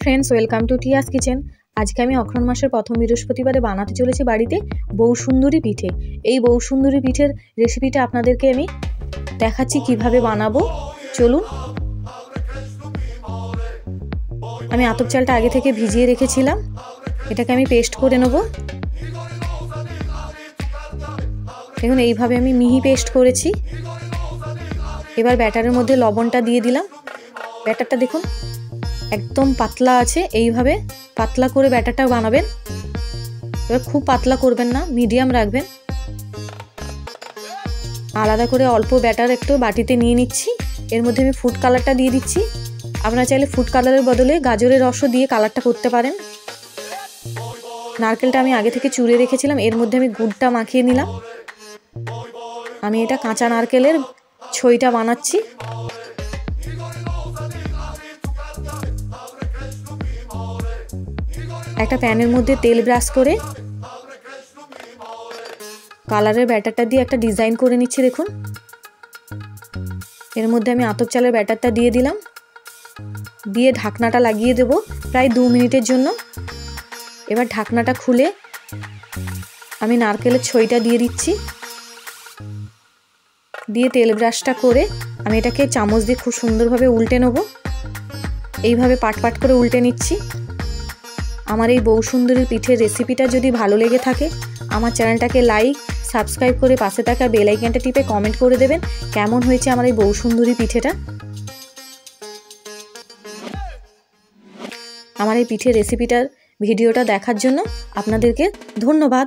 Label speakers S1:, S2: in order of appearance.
S1: Friends welcome to Tia's kitchen. आज के अखरण मासेर प्रथम बृहस्पतिवारे बनाते चलेछि बाड़ीते बौसुंदरी पिठे। এই বৌসুন্দরী পিঠের রেসিপিটা আপনাদেরকে আমি দেখাচ্ছি কিভাবে বানাবো। চলুন। আমি আতপ চালটা আগে থেকে ভিজিয়ে রেখেছিলাম, এটাকে আমি পেস্ট করে নেব। দেখুন এইভাবে আমি মিহি পেস্ট করেছি। এবার ব্যাটারের মধ্যে লবণটা দিয়ে দিলাম। ব্যাটারটা দেখুন একদম পাতলা আছে, এইভাবে পাতলা করে ব্যাটারটা বানাবেন। এবার খুব পাতলা করবেন না, মিডিয়াম রাখবেন। আলাদা করে অল্প ব্যাটার একটু বাটিতে নিয়ে নিচ্ছি। এর মধ্যে আমি ফুড কালারটা দিয়ে দিচ্ছি। আপনারা চাইলে ফুড কালারের বদলে গাজরের রসও দিয়ে কালারটা করতে পারেন। নারকেলটা আমি আগে থেকে চুড়ে রেখেছিলাম, এর মধ্যে আমি গুড়টা মাখিয়ে নিলাম। আমি এটা কাঁচা নারকেলের ছইটা বানাচ্ছি। একটা প্যানের মধ্যে তেল ব্রাশ করে কালারের ব্যাটারটা দিয়ে একটা ডিজাইন করে নিচ্ছি। দেখুন এর মধ্যে আমি আতপ চালের ব্যাটারটা দিয়ে দিলাম, দিয়ে ঢাকনাটা লাগিয়ে দেব প্রায় 2 মিনিটের জন্য। এবার ঢাকনাটা খুলে আমি নারকেলের ছইটা দিয়ে দিচ্ছি, দিয়ে তেল ব্রাশটা করে আমি এটাকে চামচ দিয়ে খুব সুন্দরভাবে উল্টে নেব। এইভাবে পাট পাট করে উল্টে নিচ্ছি। আমার এই বৌসুন্দরীর পিঠের রেসিপিটা যদি ভালো লেগে থাকে আমার চ্যানেলটাকে লাইক সাবস্ক্রাইব করে পাশে থাকা বেল আইকনটা টিপে কমেন্ট করে দেবেন কেমন হয়েছে আমার এই বৌসুন্দরী পিঠেটা। আমার এই পিঠের রেসিপিটার ভিডিওটা দেখার জন্য আপনাদেরকে ধন্যবাদ।